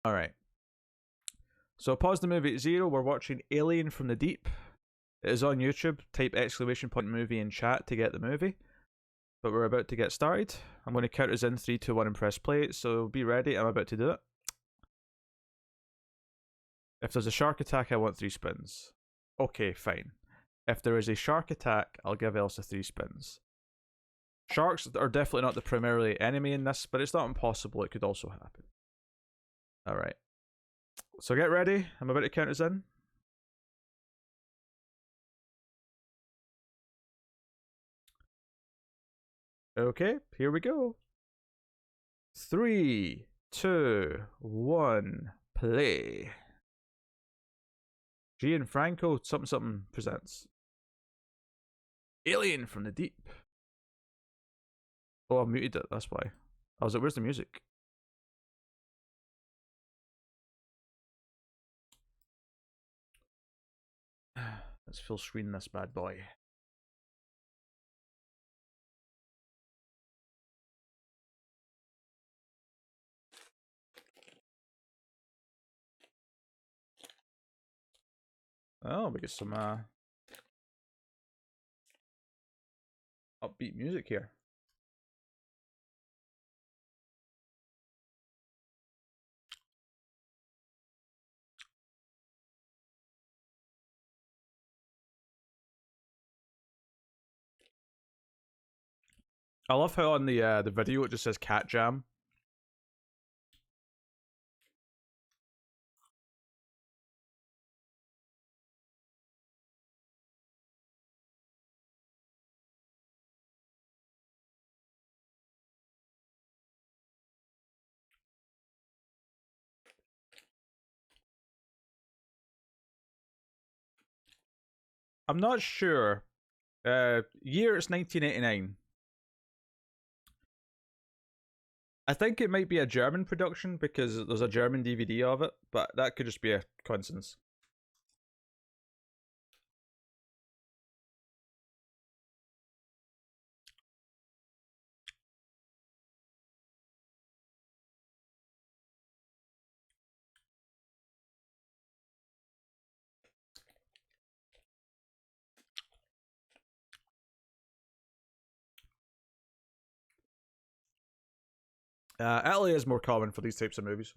All right. So pause the movie at 0. We're watching Alien from the Deep. It is on YouTube. Type exclamation point movie in chat to get the movie. But we're about to get started. I'm going to count us in 3, 2, 1 and press play. So be ready. I'm about to do it. If there's a shark attack, I want 3 spins. Okay, fine. If there is a shark attack, I'll give Elsa 3 spins. Sharks are definitely not the primarily enemy in this, but it's not impossible. It could also happen. Alright. So get ready. I'm about to count us in. Okay, here we go. 3, 2, 1, play. Gianfranco something something presents Alien from the Deep. Oh, I muted it, that's why. I was like, where's the music? Let's full screen this bad boy. Oh, we get some upbeat music here. I love how on the video it just says Cat Jam. I'm not sure. Year it's 1989. I think it might be a German production because there's a German DVD of it, but that could just be a coincidence. Italy is more common for these types of movies.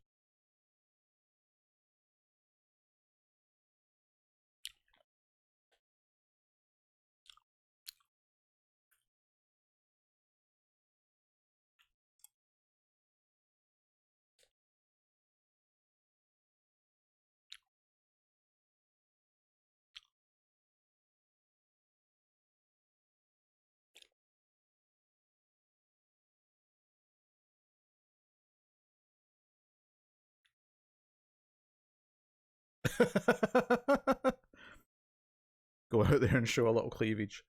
Go out there and show a little cleavage.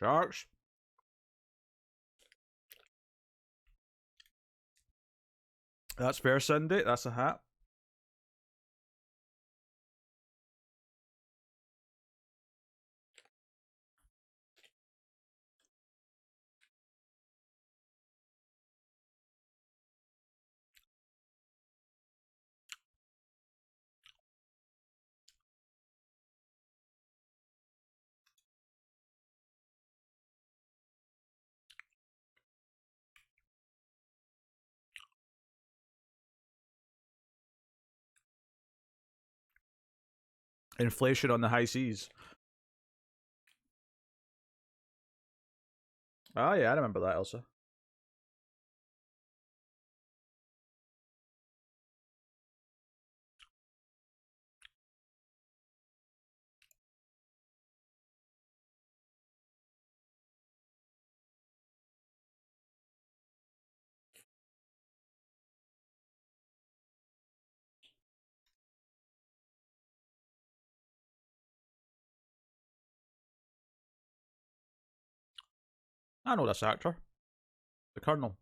Sharks. That's fair, Cindy. That's a hat. Inflation on the high seas. Oh yeah, I remember that, Elsa. I know this actor. The Colonel.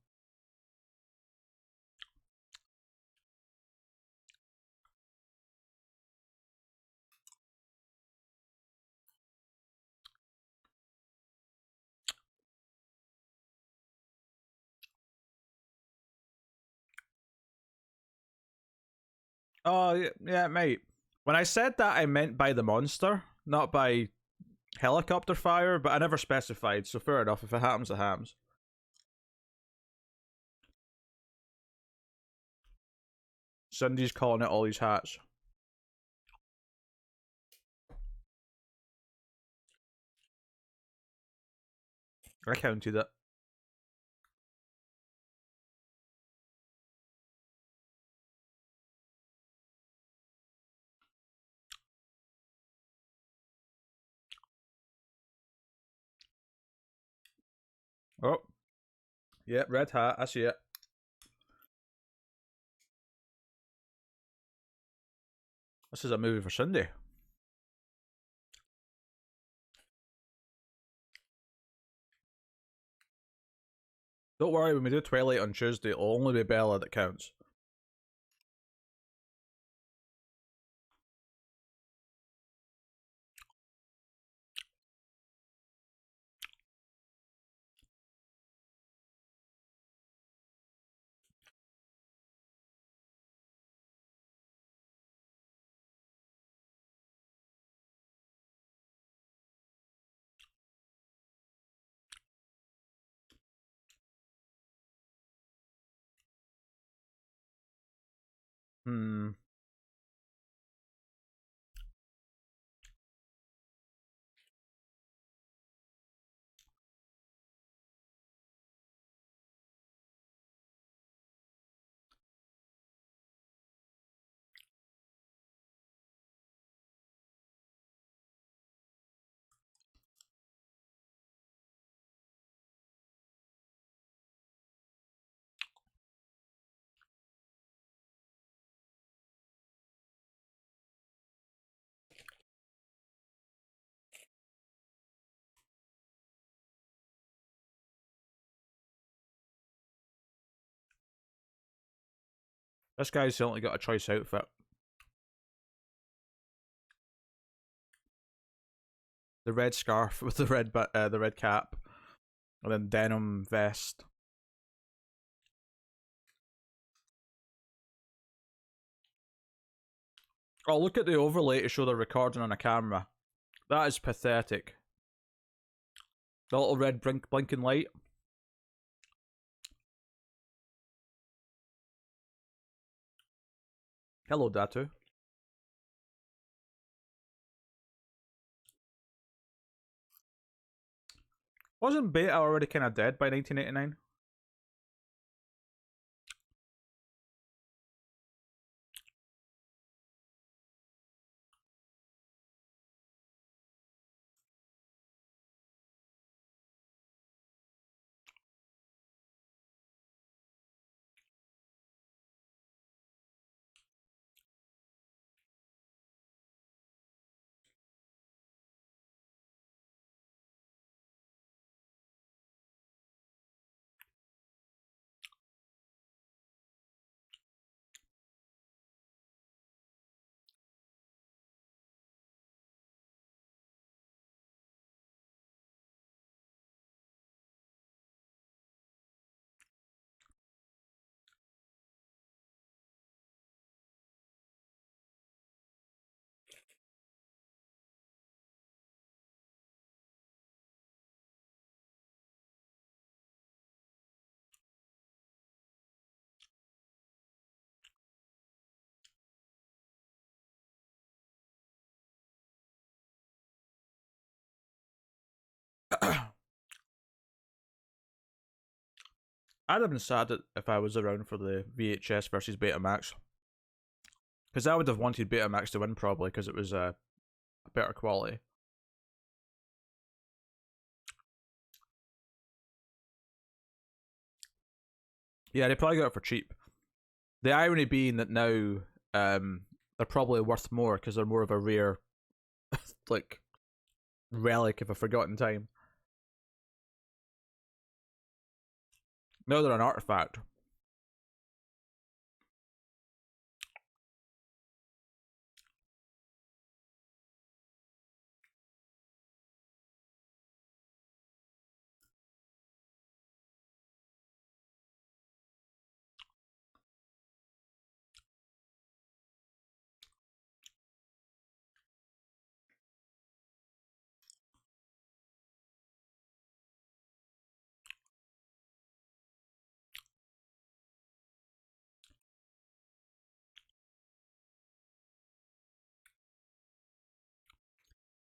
Oh, yeah, mate. When I said that, I meant by the monster, not by helicopter fire, but I never specified, so fair enough. If it happens, it happens. Cindy's calling it all these hats. I counted it. Oh, yeah, red hat. I see it. This is a movie for Cindy. Don't worry, when we do Twilight on Tuesday, it'll only be Bella that counts. Hmm. This guy's only got a choice outfit. The red scarf with the red cap, and then denim vest. Oh, look at the overlay to show they're recording on a camera. That is pathetic. The little red blinking light. Hello, Datu. Wasn't Beta already kind of dead by 1989? I'd have been sad if I was around for the VHS versus Betamax. Because I would have wanted Betamax to win probably because it was a better quality. Yeah, they probably got it for cheap. The irony being that now they're probably worth more because they're more of a rare like relic of a forgotten time. Now they're an artifact.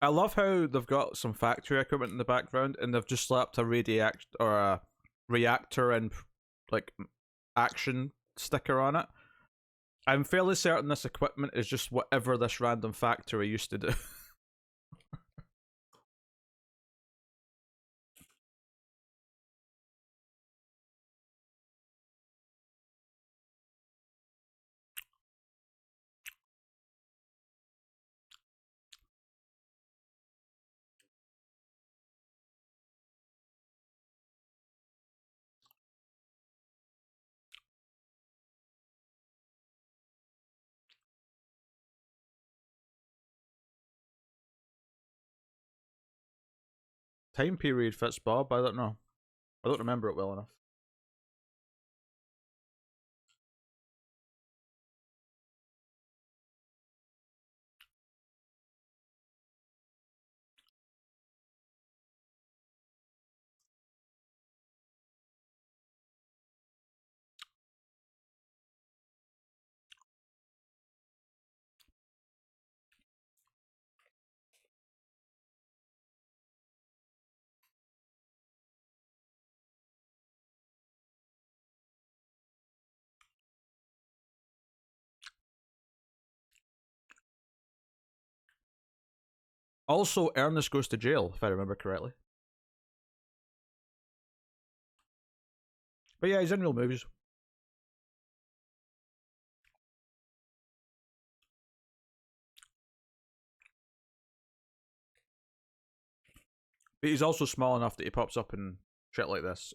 I love how they've got some factory equipment in the background and they've just slapped a radiact or a reactor and like action sticker on it. I'm fairly certain this equipment is just whatever this random factory used to do. Time period fits Bob. I don't know. I don't remember it well enough. Also, Ernest goes to jail, if I remember correctly. But yeah, he's in real movies. But he's also small enough that he pops up in shit like this.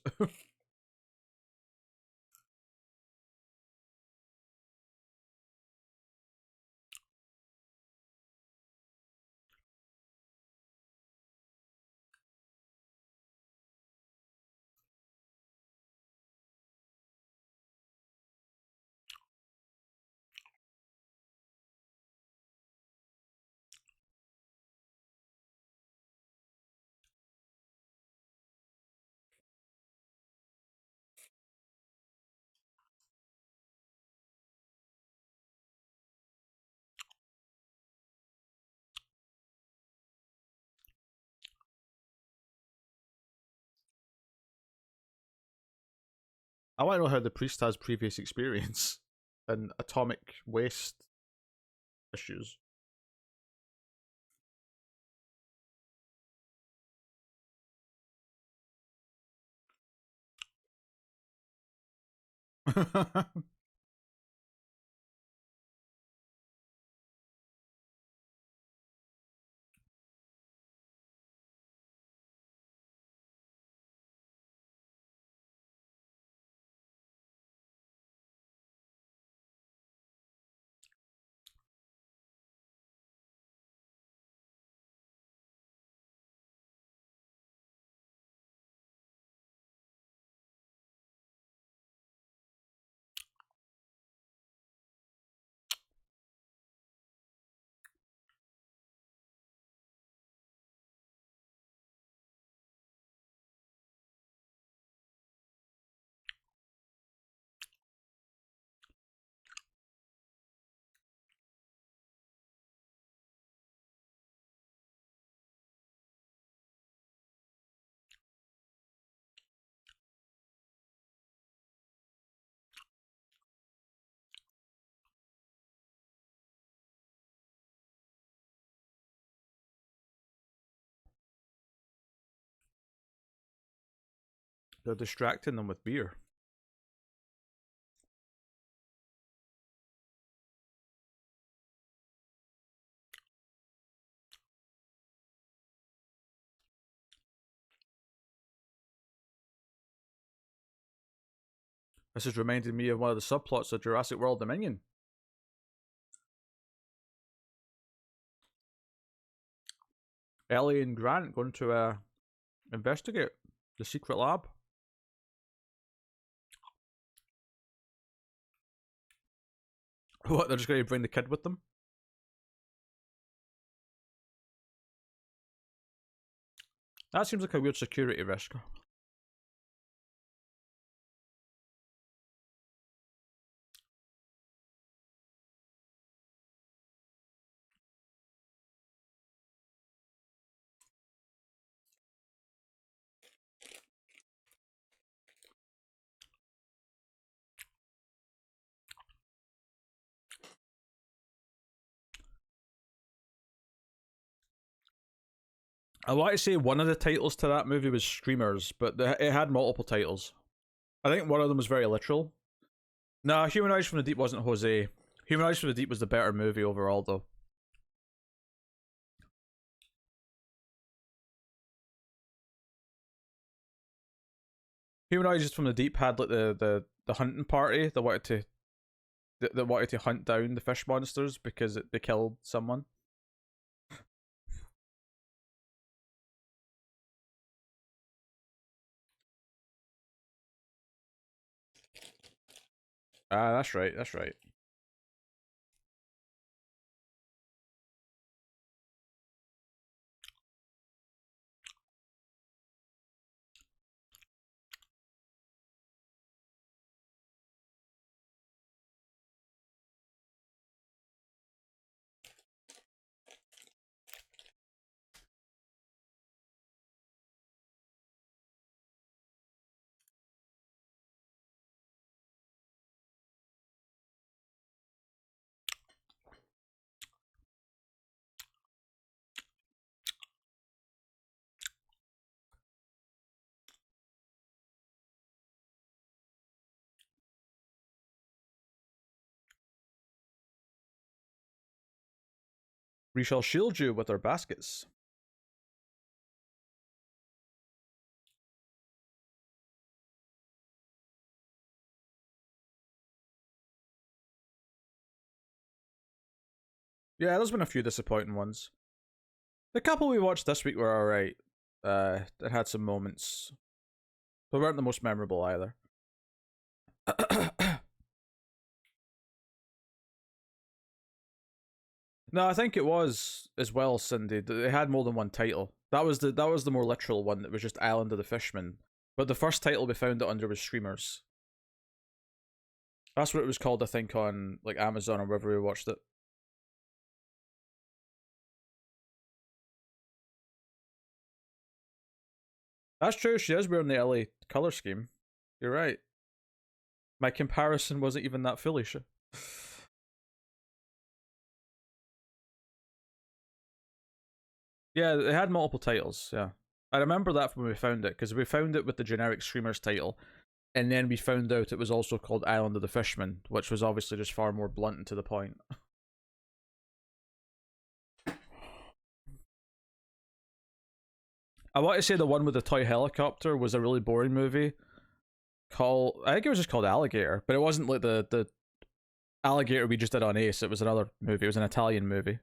I want to know how the priest has previous experience in atomic waste issues. They're distracting them with beer. This is reminding me of one of the subplots of Jurassic World Dominion. Ellie and Grant going to investigate the secret lab. What, they're just going to bring the kid with them? That seems like a weird security risk. I want to say one of the titles to that movie was Streamers, but it had multiple titles. I think one of them was very literal. Nah, Humanoids from the Deep wasn't Jose. Humanoids from the Deep was the better movie overall, though. Humanoids from the Deep had like the hunting party that wanted to hunt down the fish monsters because they killed someone. Ah, that's right. That's right. We shall shield you with our baskets. Yeah, there's been a few disappointing ones. The couple we watched this week were alright. It had some moments, but weren't the most memorable either. No, I think it was as well, Cindy. It had more than one title. That was the more literal one. That was just Island of the Fishmen. But the first title we found it under was Streamers. That's what it was called, I think, on like Amazon or wherever we watched it. That's true. She is wearing the LA color scheme. You're right. My comparison wasn't even that foolish. Yeah, it had multiple titles. Yeah, I remember that from when we found it because we found it with the generic Streamers title, and then we found out it was also called Island of the Fishmen, which was obviously just far more blunt and to the point. I want to say the one with the toy helicopter was a really boring movie. I think it was just called Alligator, but it wasn't like the Alligator we just did on Ace. It was another movie. It was an Italian movie,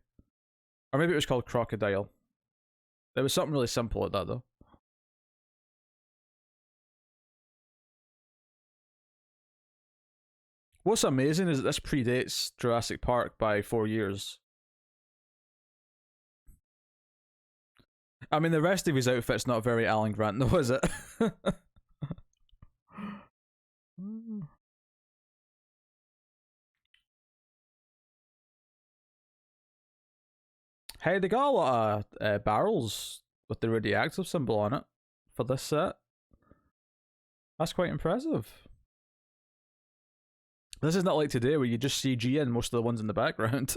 or maybe it was called Crocodile. There was something really simple at that though. What's amazing is that this predates Jurassic Park by 4 years. I mean, the rest of his outfit's not very Alan Grant, though, is it? Hey, they got a lot of barrels with the radioactive symbol on it for this set. That's quite impressive. This is not like today where you just CG in most of the ones in the background.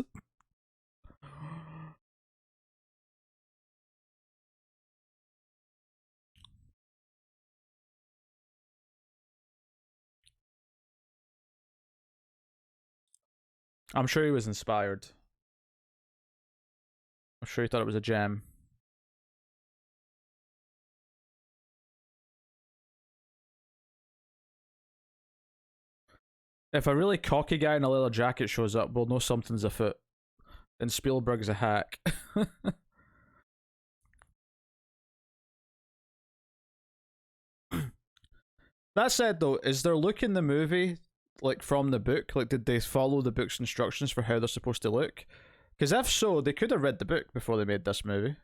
I'm sure he was inspired. I'm sure he thought it was a gem. If a really cocky guy in a leather jacket shows up, we'll know something's afoot. And Spielberg's a hack. That said, though, is their look in the movie like from the book? Like, did they follow the book's instructions for how they're supposed to look? Because if so, they could have read the book before they made this movie.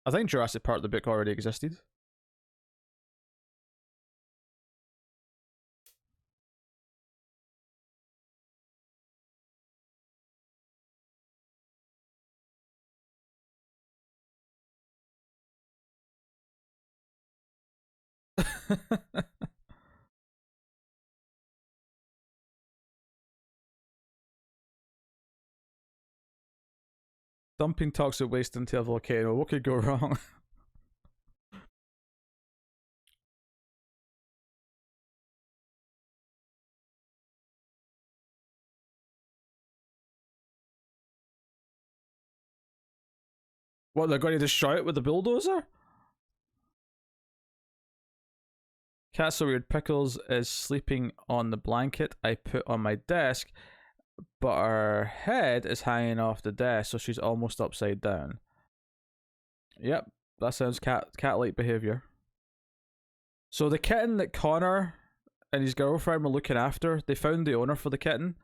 I think Jurassic Park, the book, already existed. Dumping toxic waste into a volcano. What could go wrong? What, they're going to destroy it with the bulldozer? Cat so weird. Pickles is sleeping on the blanket I put on my desk, but her head is hanging off the desk, so she's almost upside down. Yep, that sounds cat-like behavior. So the kitten that Connor and his girlfriend were looking after, they found the owner for the kitten.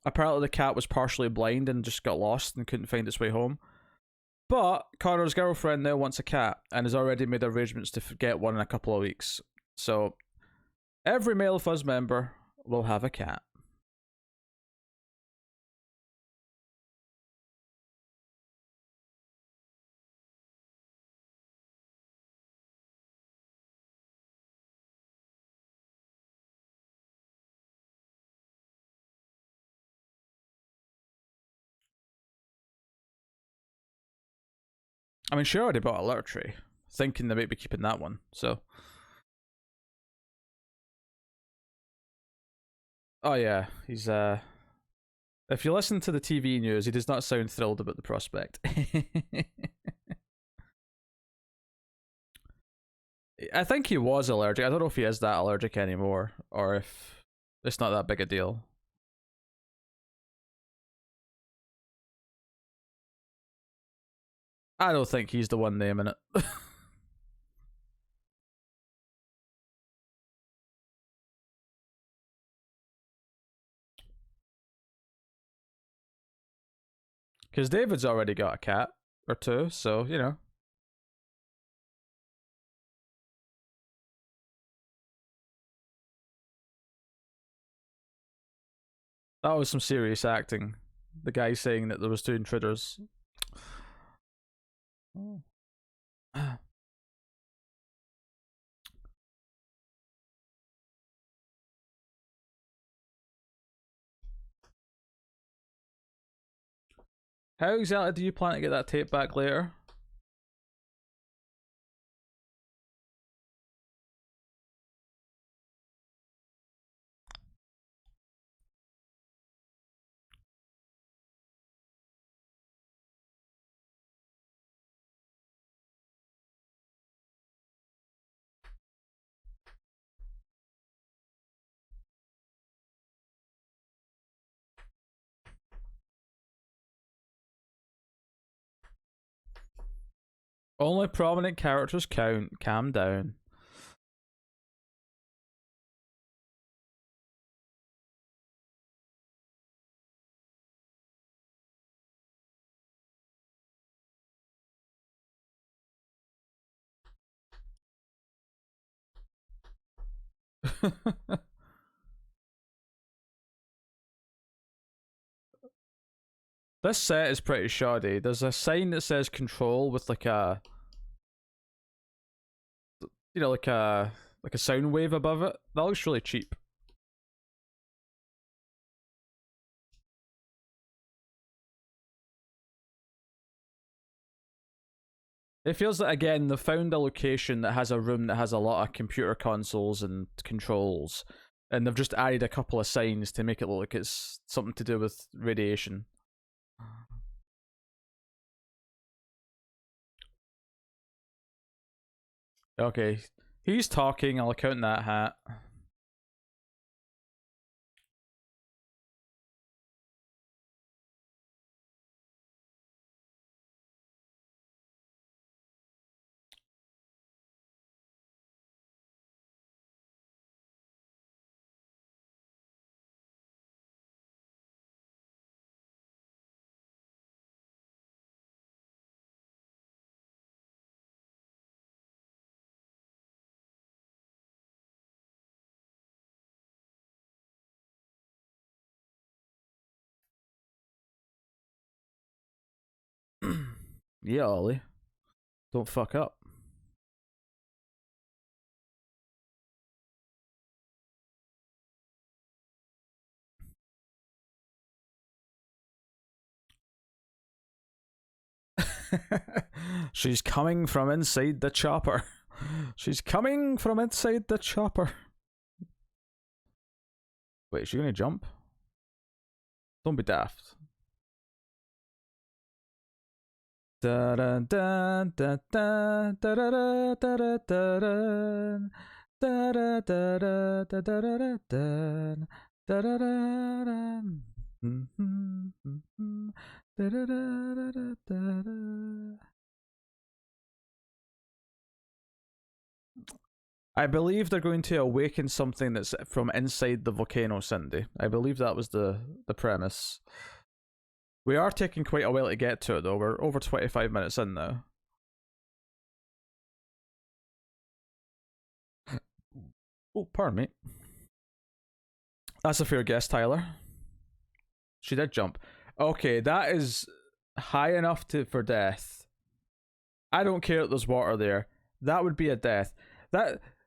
Apparently the cat was partially blind and just got lost and couldn't find its way home. But Connor's girlfriend now wants a cat and has already made arrangements to get one in a couple of weeks. So every male Fuzz member will have a cat. I mean, she already bought a litter tray, thinking they might be keeping that one, so. Oh yeah, he's if you listen to the TV news, he does not sound thrilled about the prospect. I think he was allergic. I don't know if he is that allergic anymore, or if it's not that big a deal. I don't think he's the one naming it. Because David's already got a cat or two, so, you know. That was some serious acting. The guy saying that there was two intruders. Oh. How exactly do you plan to get that tape back later? Only prominent characters count. Calm down. This set is pretty shoddy. There's a sign that says control with like a, you know, like a sound wave above it. That looks really cheap. It feels like, again, they found a location that has a room that has a lot of computer consoles and controls, And they've just added a couple of signs to make it look like it's something to do with radiation. Okay, he's talking. I'll count that hat. Yeah, Ollie. Don't fuck up. She's coming from inside the chopper. She's coming from inside the chopper. Wait, is she gonna jump? Don't be daft. Da da da da da da da da da da da da da da da da da da da. I believe they're going to awaken something that's from inside the volcano, Cindy. I believe that was the premise. We are taking quite a while to get to it, though. We're over 25 minutes in now. Oh, pardon me. That's a fair guess, Tyler. She did jump. Okay, that is high enough for death. I don't care that there's water there. That would be a death.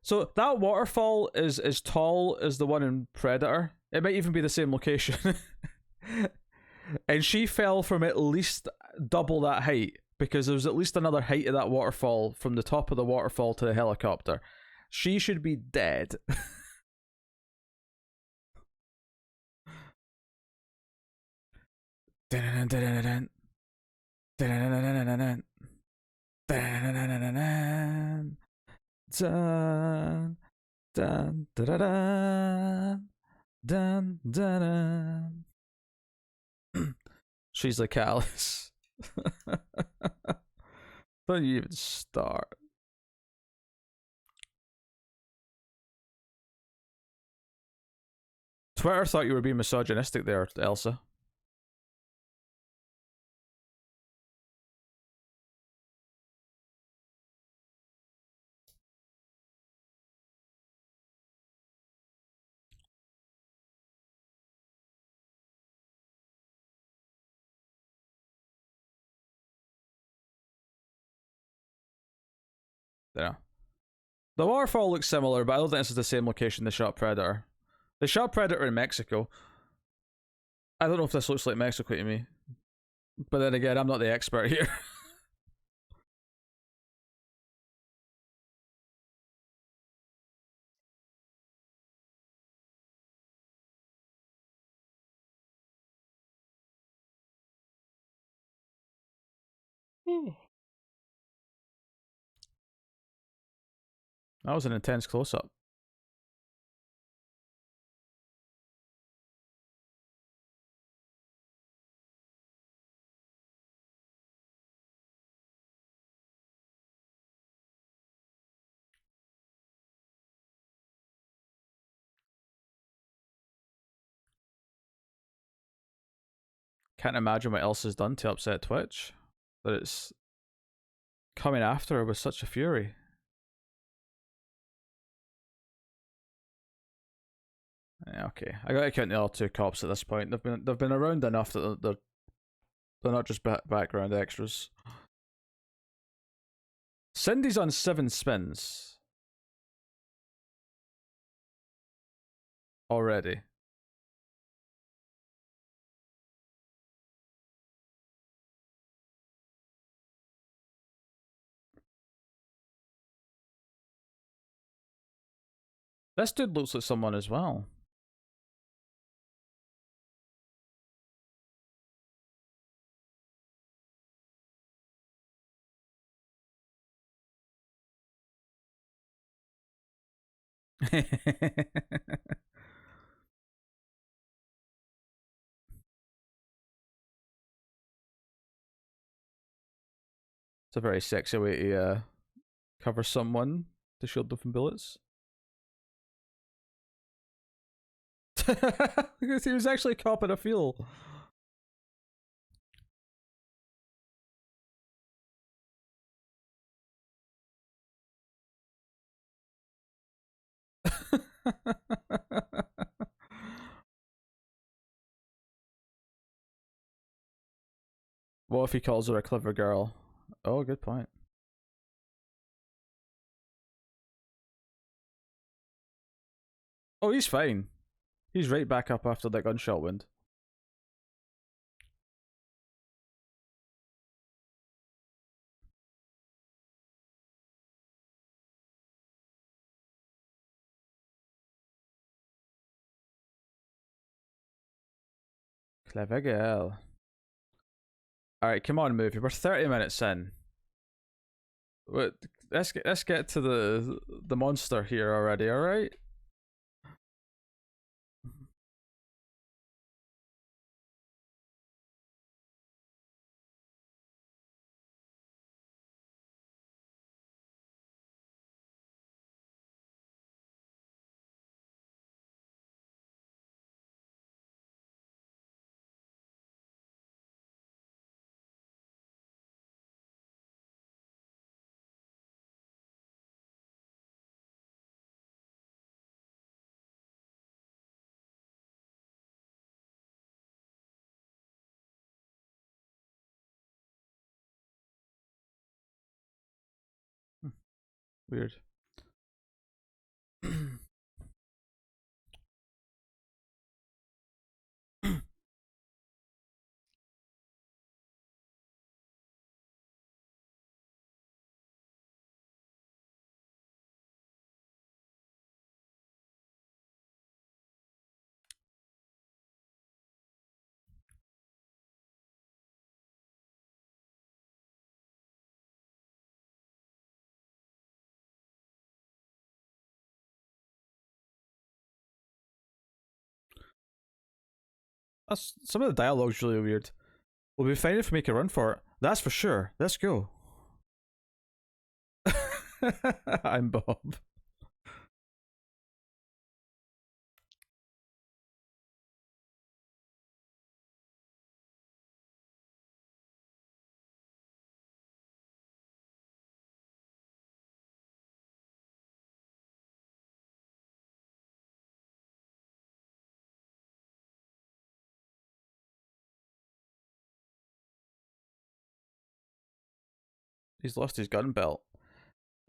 So that waterfall is as tall as the one in Predator. It might even be the same location. And she fell from at least double that height, because there was at least another height of that waterfall from the top of the waterfall to the helicopter. She should be dead. Dun, dun, dun, dun, dun. She's like Alice. Don't you even start. Twitter thought you were being misogynistic there, Elsa. Yeah. The waterfall looks similar, but I don't think this is the same location they shot Predator. They shot Predator in Mexico. I don't know if this looks like Mexico to me. But then again, I'm not the expert here. That was an intense close-up. Can't imagine what else has done to upset Twitch. That it's coming after her with such a fury. Yeah, okay, I gotta count the other two cops at this point. They've been around enough that they're not just background extras. Cindy's on 7 spins already. This dude looks like someone as well. It's a very sexy way to cover someone to shield them from bullets. Because he was actually copping a feel. What if he calls her a clever girl? Oh, good point. Oh, he's fine. He's right back up after that gunshot wound. Clever girl. Alright, come on, movie. We're 30 minutes in. What? Let's get to the monster here already, alright? Weird. Some of the dialogue's really weird. We'll be fine if we make a run for it. That's for sure. Let's go. I'm Bob. He's lost his gun belt.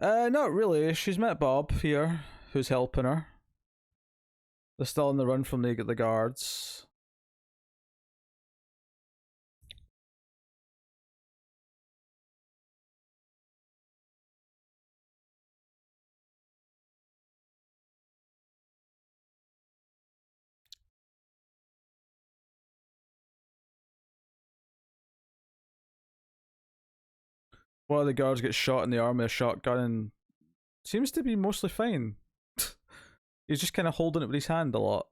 Not really. She's met Bob here, who's helping her. They're still on the run from the guards. One of the guards gets shot in the arm with a shotgun and seems to be mostly fine. He's just kind of holding it with his hand a lot.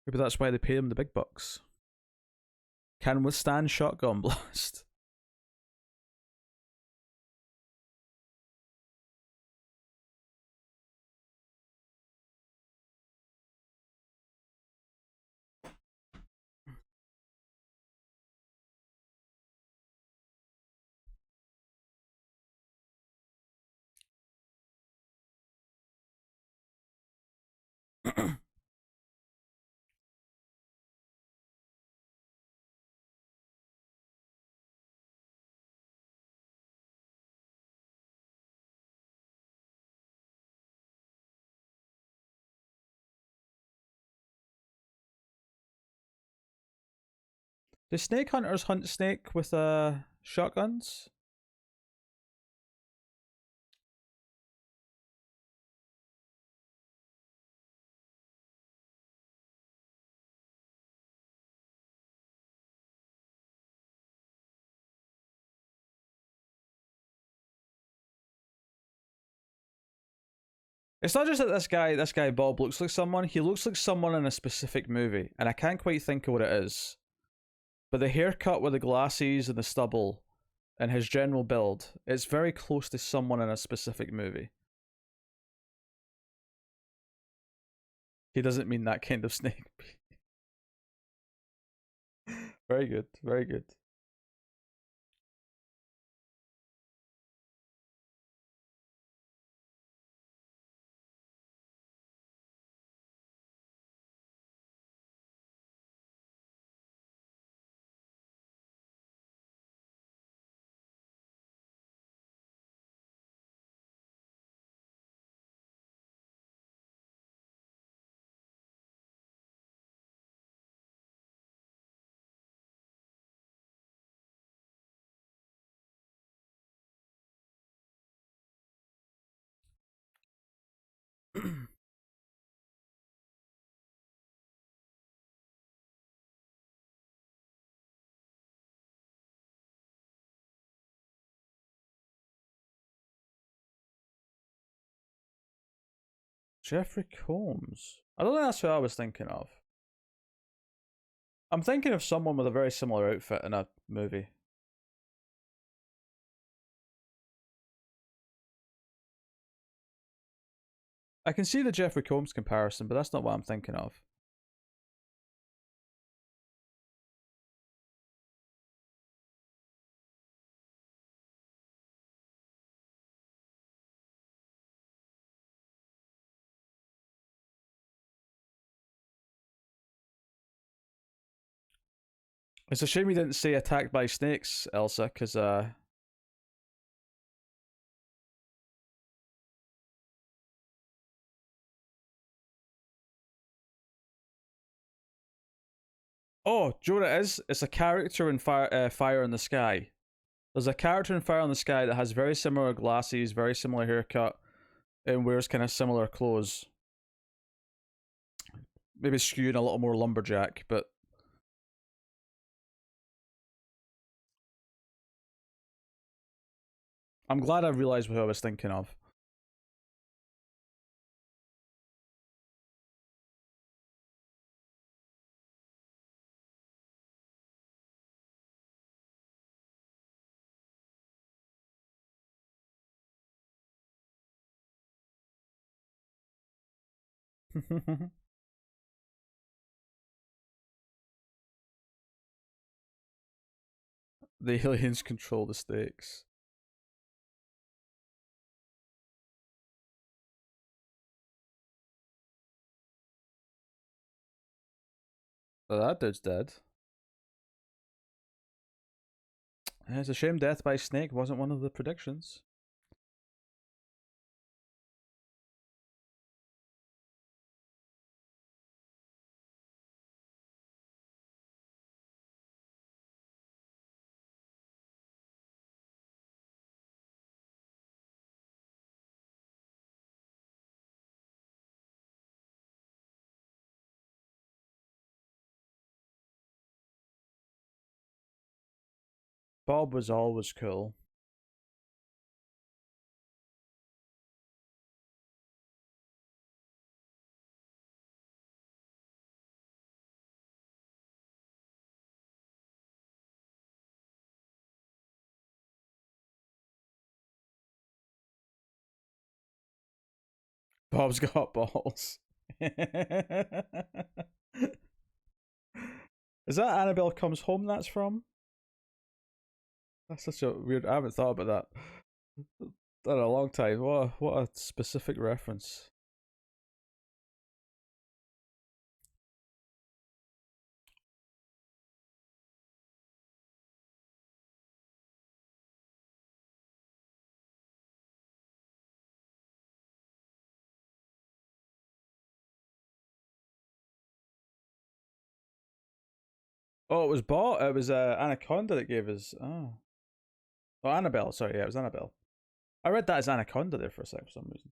Maybe that's why they pay him the big bucks. Can withstand shotgun blast. Do snake hunters hunt snake with shotguns? It's not just that this guy Bob looks like someone. He looks like someone in a specific movie, and I can't quite think of what it is. But the haircut with the glasses and the stubble, and his general build, it's very close to someone in a specific movie. He doesn't mean that kind of snake. Very good, very good. Jeffrey Combs. I don't think that's who I was thinking of. I'm thinking of someone with a very similar outfit in a movie. I can see the Jeffrey Combs comparison, but that's not what I'm thinking of. It's a shame you didn't say attacked by snakes, Elsa, because oh, do you know what it is? It's a character in Fire in the Sky. There's a character in Fire in the Sky that has very similar glasses, very similar haircut, and wears kind of similar clothes. Maybe skewing a little more lumberjack, but I'm glad I realized who I was thinking of. The aliens control the stakes. Oh, that dude's dead. It's a shame death by snake wasn't one of the predictions. Bob was always cool. Bob's got balls. Is that Annabelle Comes Home that's from? That's such a weird. I haven't thought about that in a long time. What a specific reference. Oh, it was bought. It was Anaconda that gave us. Oh, Annabelle. Sorry, yeah, it was Annabelle. I read that as Anaconda there for a sec for some reason.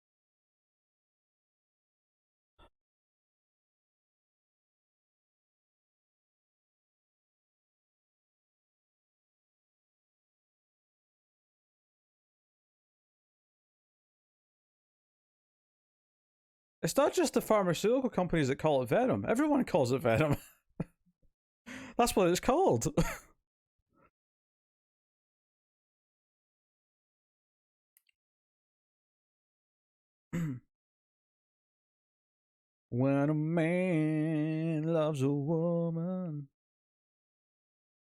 It's not just the pharmaceutical companies that call it Venom. Everyone calls it Venom. That's what it's called. When a man loves a woman.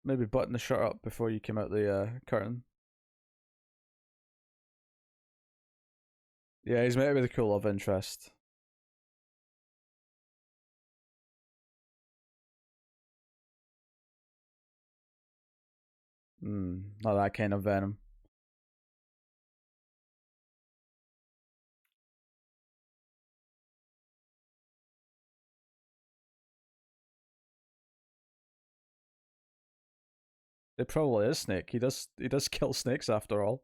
Maybe button the shirt up before you came out the curtain. Yeah, he's meant to be the cool love interest. Not that kind of Venom. It probably is Snake. He does kill snakes after all.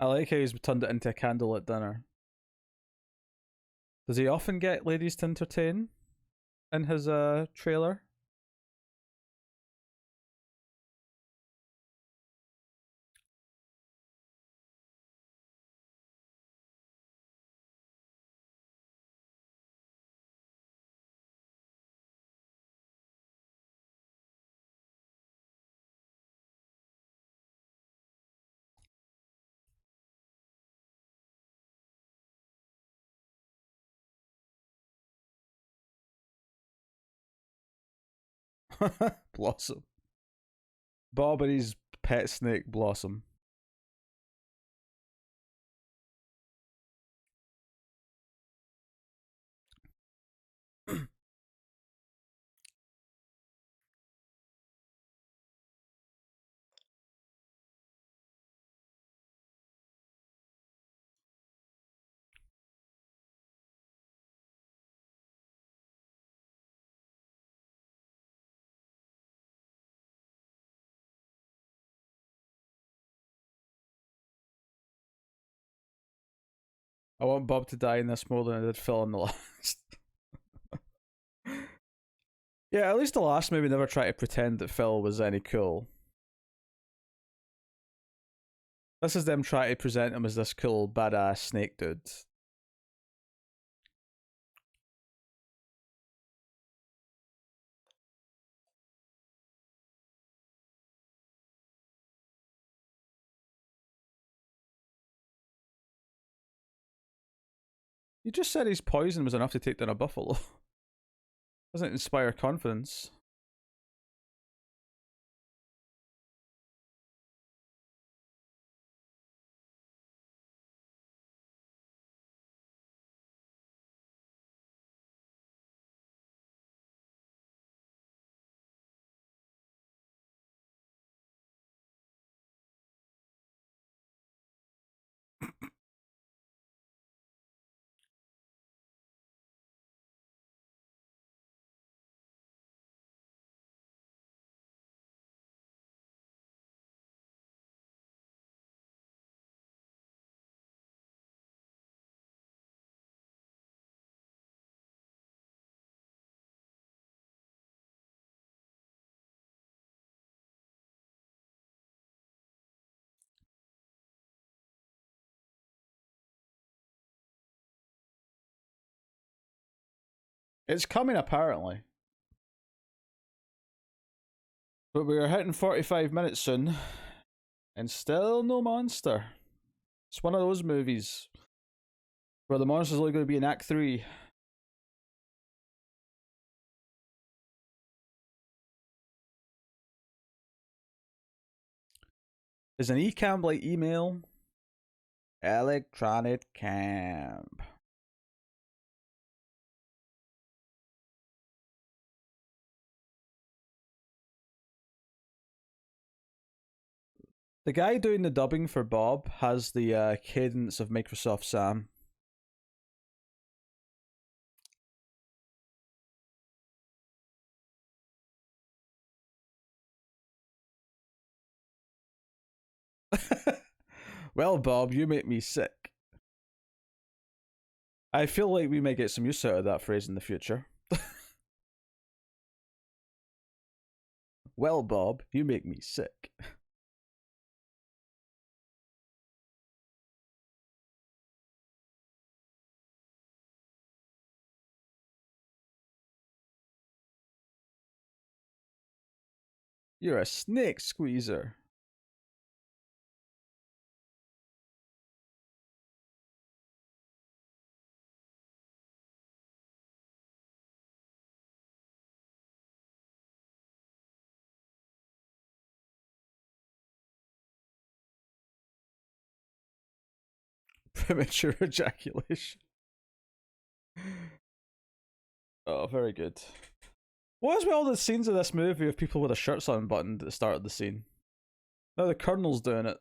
I like how he's turned it into a candlelit dinner. Does he often get ladies to entertain in his trailer? Blossom. Bob and his pet snake Blossom. I want Bob to die in this more than I did Phil in the last. Yeah, at least the last movie never tried to pretend that Phil was any cool. This is them trying to present him as this cool, badass snake dude. You just said his poison was enough to take down a buffalo. Doesn't inspire confidence. It's coming apparently. But we're hitting 45 minutes soon. And still no monster. It's one of those movies where the monster's only going to be in Act 3. Is an eCamp like email? Electronic camp. The guy doing the dubbing for Bob has the cadence of Microsoft Sam. Well, Bob, you make me sick. I feel like we may get some use out of that phrase in the future. Well, Bob, you make me sick. You're a snake squeezer. Premature ejaculation. Oh, very good. What is with all the scenes of this movie of people with their shirts unbuttoned at the start of the scene? Now the Colonel's doing it.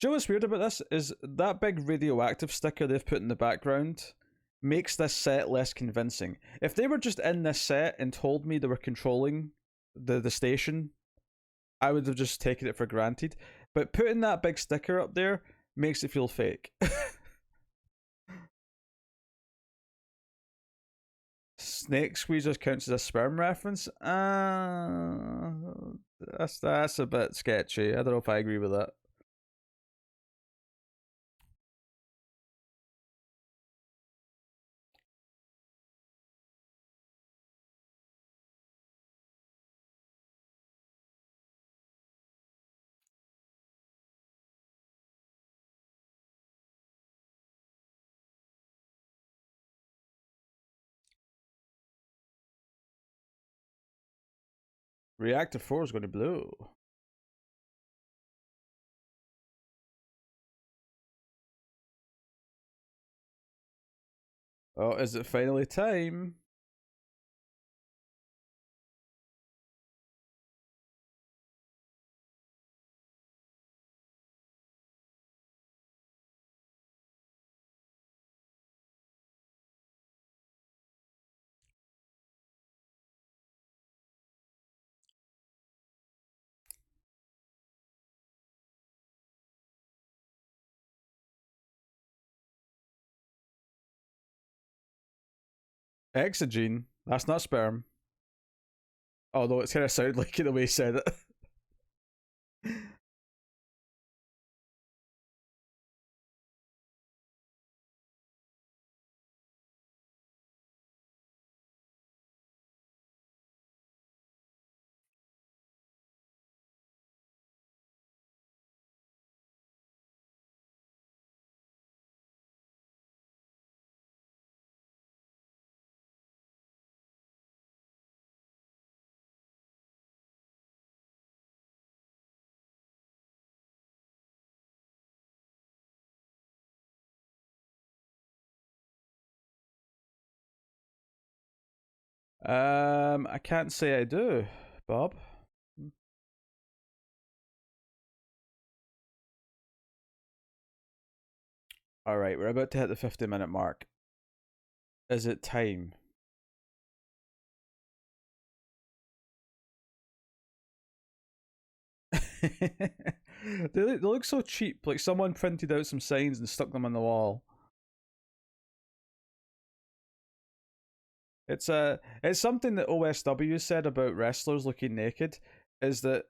Do you know what's weird about this? Is that big radioactive sticker they've put in the background makes this set less convincing. If they were just in this set and told me they were controlling the station, I would have just taken it for granted. But putting that big sticker up there makes it feel fake. Snake squeezers counts as a sperm reference? That's a bit sketchy. I don't know if I agree with that. Reactor 4 is going to blow. Oh, is it finally time? Exogene? That's not sperm. Although it's kind of sound like it the way he said it. I can't say I do, Bob. All right, we're about to hit the 50-minute mark. Is it time? They look so cheap. Like someone printed out some signs and stuck them on the wall. It's something that OSW said about wrestlers looking naked, is that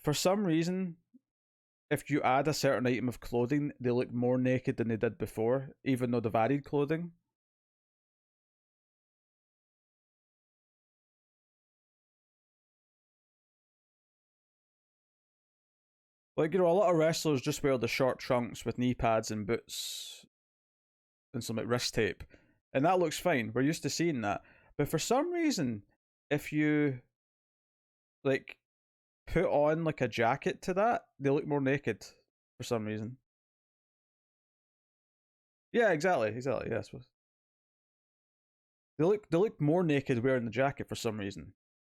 for some reason, if you add a certain item of clothing, they look more naked than they did before, even though they've added clothing. Like, a lot of wrestlers just wear the short trunks with knee pads and boots and some like wrist tape, and that looks fine. We're used to seeing that. But for some reason, if you like put on like a jacket to that, they look more naked for some reason. Yeah, exactly. Yes, they look more naked wearing the jacket for some reason.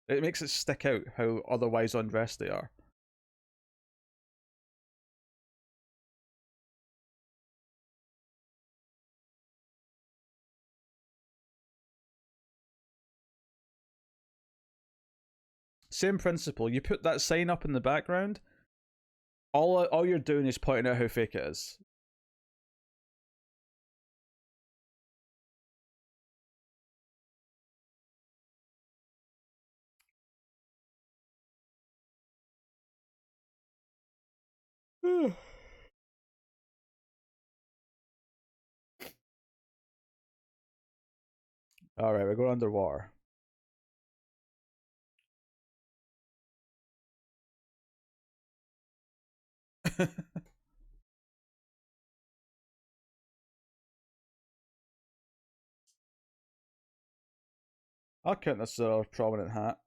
It makes it stick out how otherwise undressed they are. Same principle. You put that sign up in the background, All you're doing is pointing out how fake it is. All right, we're going underwater. I'll count this as a prominent hat.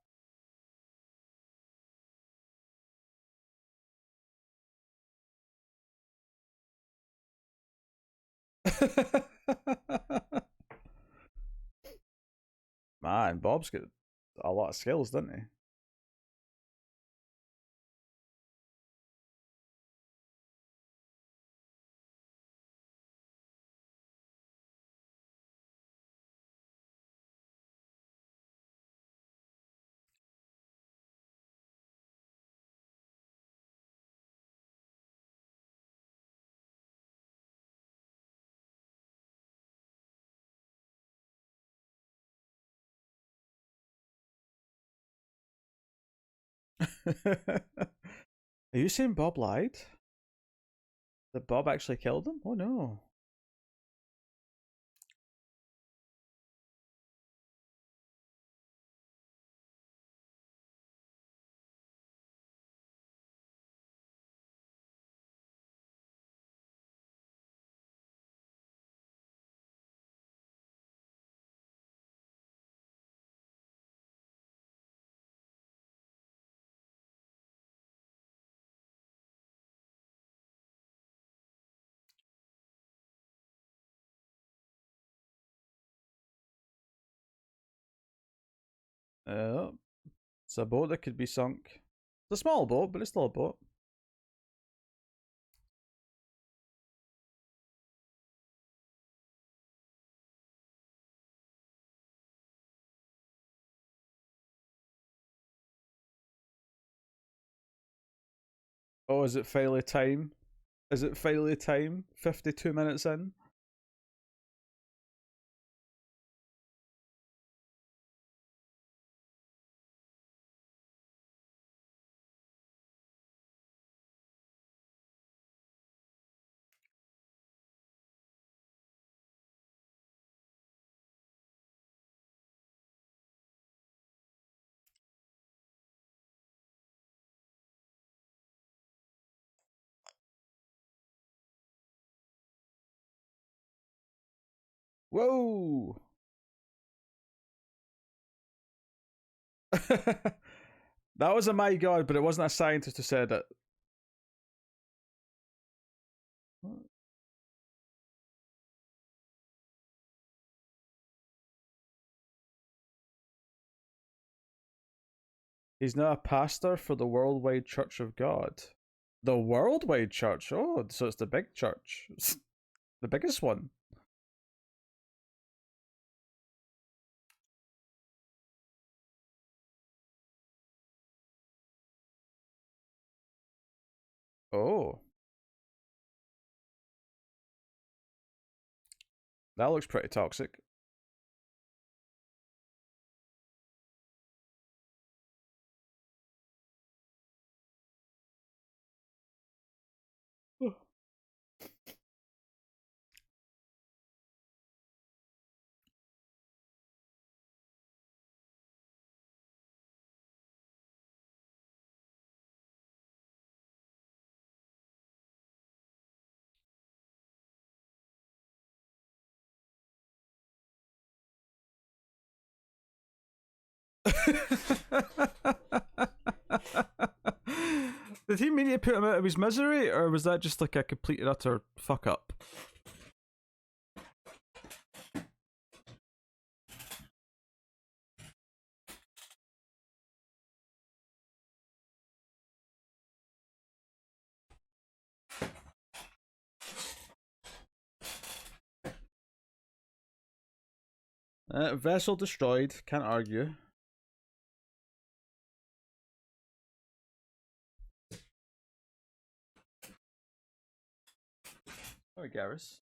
Man, Bob's got a lot of skills, doesn't he? Are you saying Bob lied? That Bob actually killed him? Oh no. It's a boat that could be sunk. It's a small boat, but it's still a boat. Oh, is it finally time? Is it finally time? 52 minutes in? Whoa! That was a my god, but it wasn't a scientist who said it. He's now a pastor for the Worldwide Church of God. The Worldwide Church? Oh, so it's the big church. The biggest one. Oh. That looks pretty toxic. Did he mean to put him out of his misery, or was that just like a complete and utter fuck up? Vessel destroyed, can't argue. Sorry, Garrus.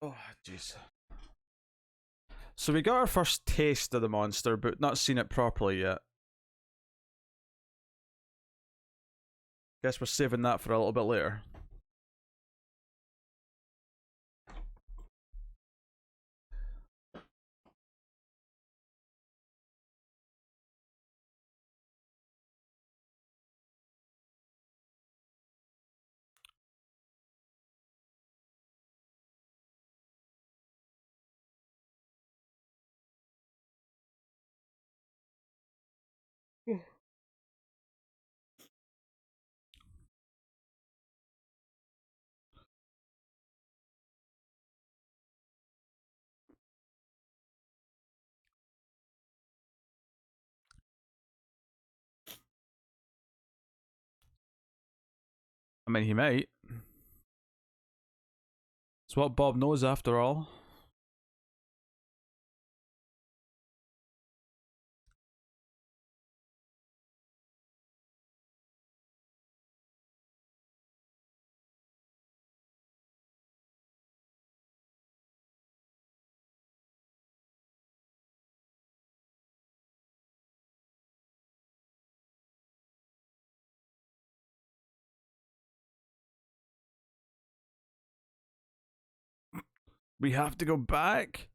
Oh, jeez. So we got our first taste of the monster, but not seen it properly yet. Guess we're saving that for a little bit later. I mean, he might. It's what Bob knows after all. We have to go back?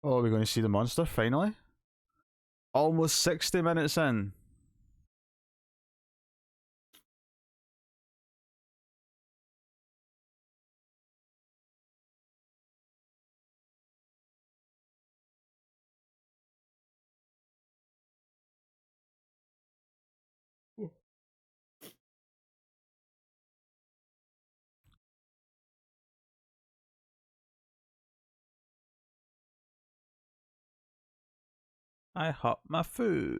Oh, are we going to see the monster finally? Almost 60 minutes in. I hot my food.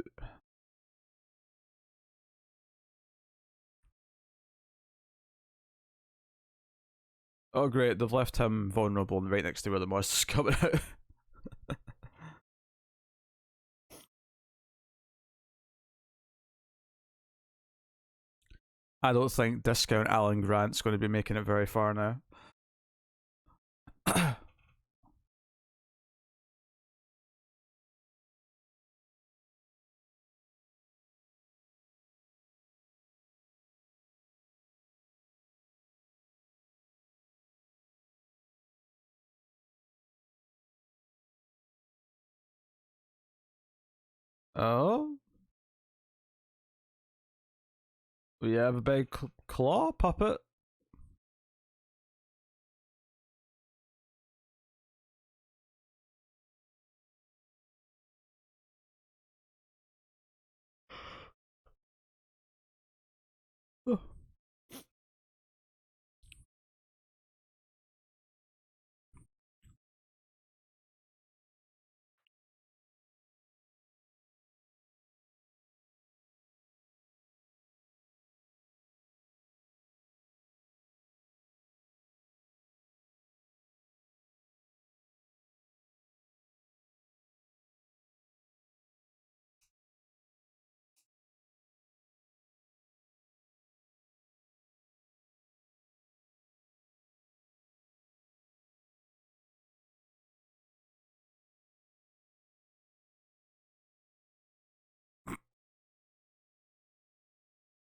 Oh, great. They've left him vulnerable and right next to where the monster's coming out. I don't think discount Alan Grant's going to be making it very far now. Oh? We have a big claw puppet. Oh.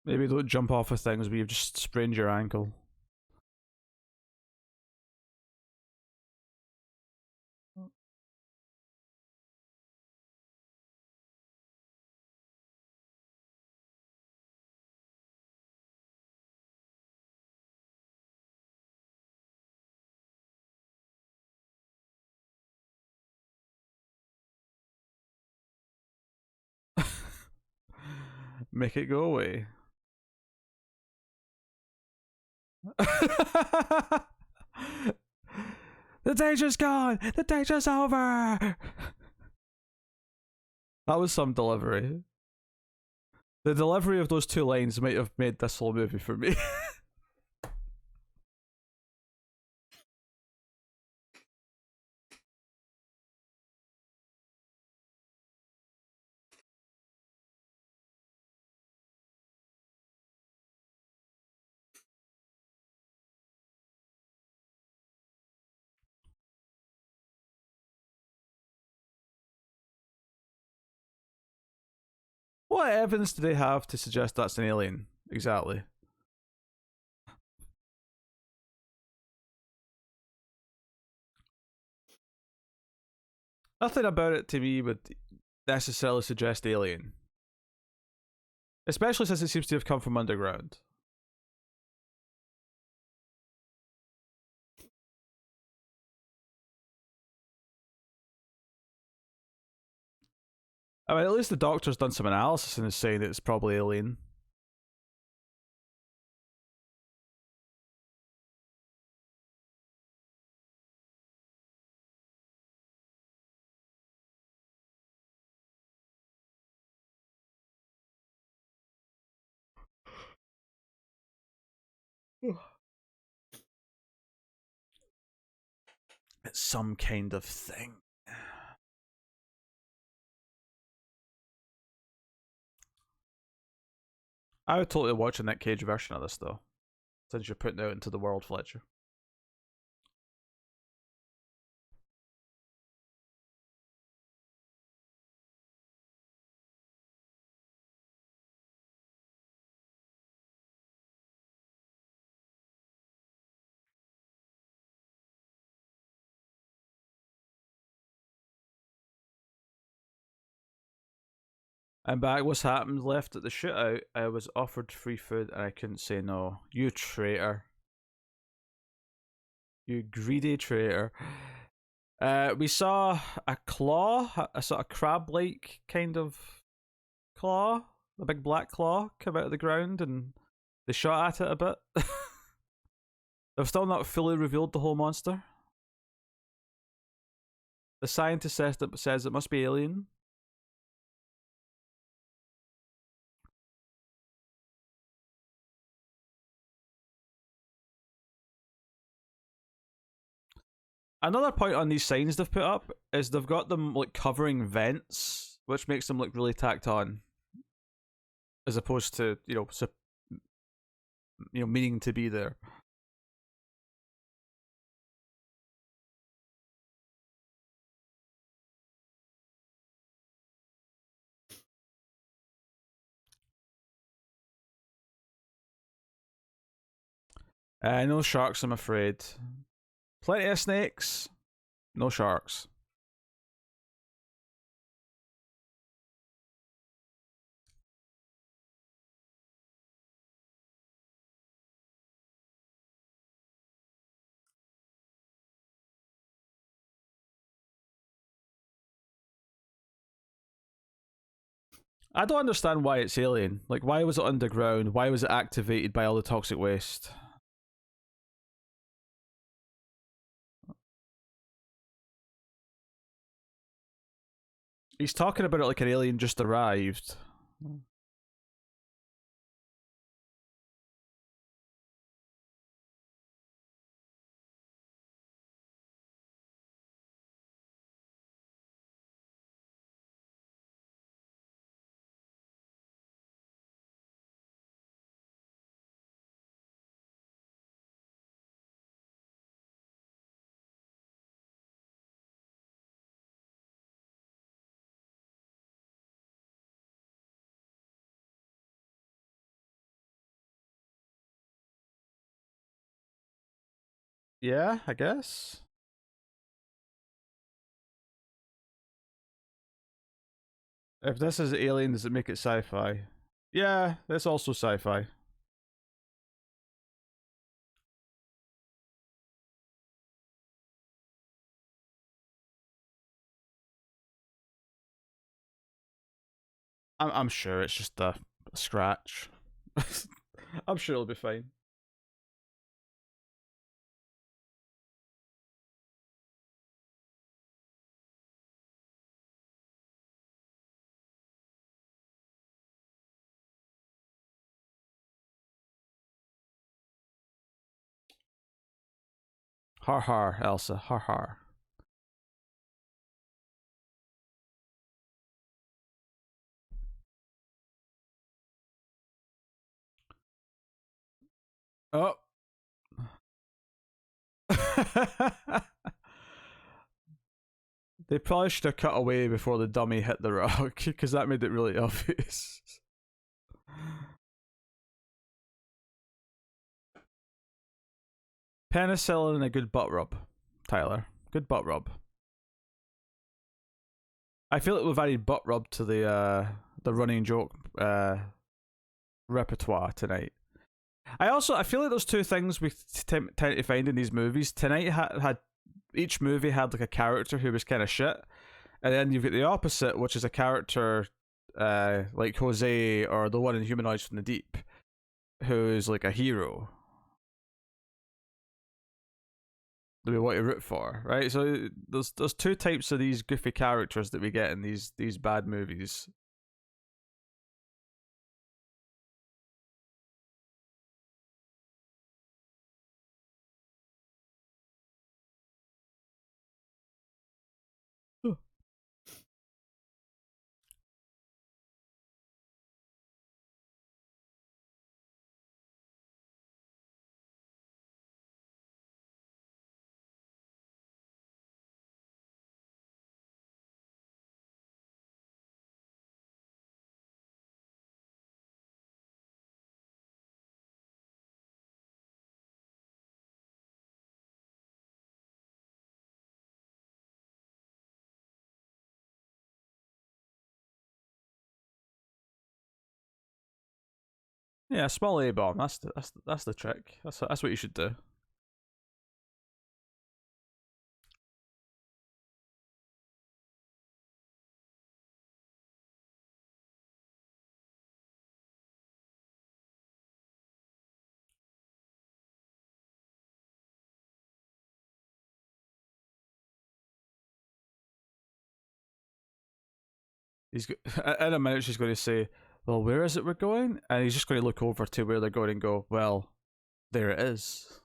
Maybe don't jump off of things where you've just sprained your ankle. Make it go away. The danger's gone! The danger's over! That was some delivery. The delivery of those two lines might have made this whole movie for me. What evidence do they have to suggest that's an alien? Exactly. Nothing about it to me would necessarily suggest alien. Especially since it seems to have come from underground. I mean, at least the doctor's done some analysis and is saying that it's probably alien. It's some kind of thing. I would totally watch a Nick Cage version of this though, since you're putting it out into the world, Fletcher. I'm back. What's happened? Left at the shootout. I was offered free food and I couldn't say no. You traitor. You greedy traitor. We saw a claw, a sort of crab-like kind of claw, a big black claw come out of the ground, and they shot at it a bit. They've still not fully revealed the whole monster. The scientist says it must be alien. Another point on these signs they've put up is they've got them like covering vents, which makes them look really tacked on, as opposed to meaning to be there. No sharks, I'm afraid. Plenty of snakes, no sharks. I don't understand why it's alien. Like, why was it underground? Why was it activated by all the toxic waste? He's talking about it like an alien just arrived. Yeah, I guess. If this is Alien, does it make it sci-fi? Yeah, it's also sci-fi. I'm sure it's just a scratch. I'm sure it'll be fine. Har har, Elsa. Har har. Oh. They probably should have cut away before the dummy hit the rock, because that made it really obvious. Penicillin and a good butt rub, Tyler. Good butt rub. I feel like we've added butt rub to the running joke repertoire tonight. I feel like those two things we tend to find in these movies. Tonight had each movie had like a character who was kind of shit, and then you've got the opposite, which is a character like Jose or the one in Humanoids from the Deep, who's like a hero that we want to root for, right? So there's two types of these goofy characters that we get in these bad movies. Yeah, small A bomb. That's the trick. That's what you should do. He's in a minute. She's going to say, "Well, where is it we're going?" And he's just going to look over to where they're going and go, "Well, there it is."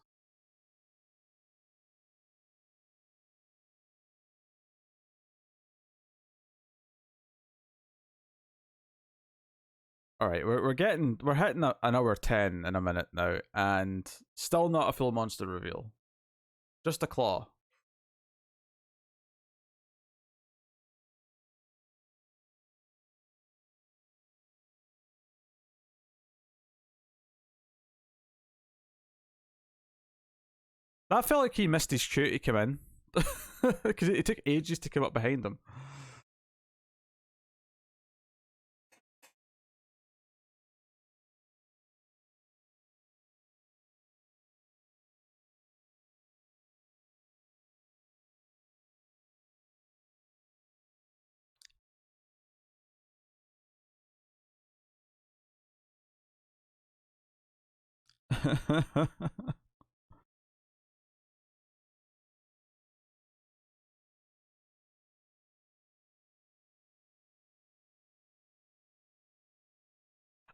All right, we're hitting an hour 10 in a minute now, and still not a full monster reveal. Just a claw. That felt like he missed his cue to come in, because it took ages to come up behind him.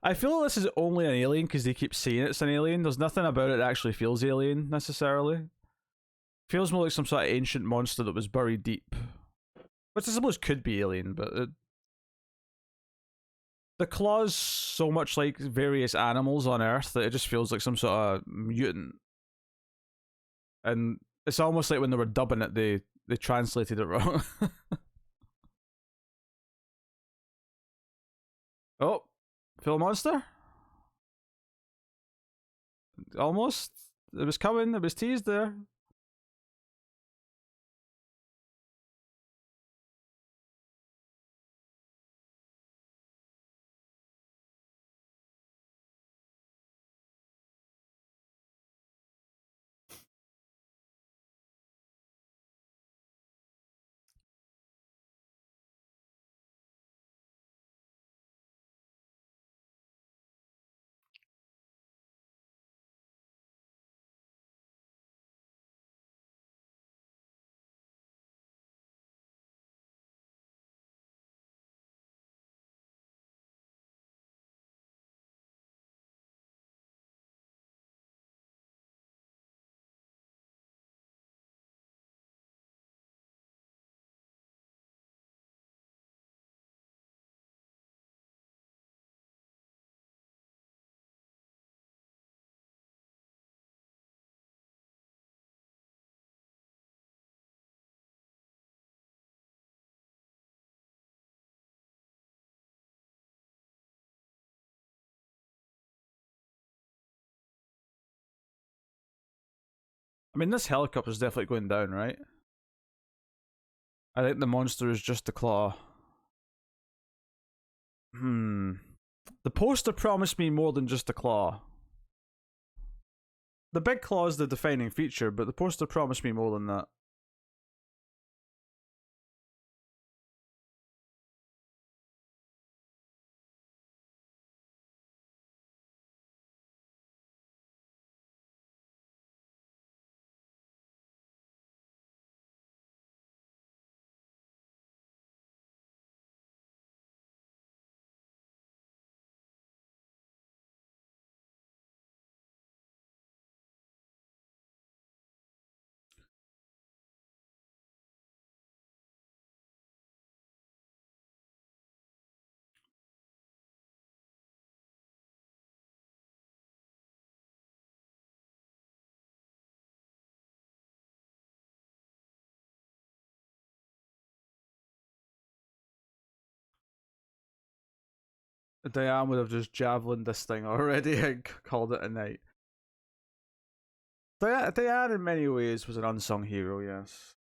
I feel this is only an alien because they keep saying it's an alien. There's nothing about it that actually feels alien necessarily. Feels more like some sort of ancient monster that was buried deep, which I suppose could be alien, but the claws so much like various animals on Earth that it just feels like some sort of mutant. And it's almost like when they were dubbing it, they translated it wrong. Oh, Phil Monster? Almost. It was coming. It was teased there. I mean, this helicopter is definitely going down, right? I think the monster is just the claw. The poster promised me more than just a claw. The big claw is the defining feature, but the poster promised me more than that. Diane would have just javelined this thing already and called it a night. Diane, in many ways, was an unsung hero, yes.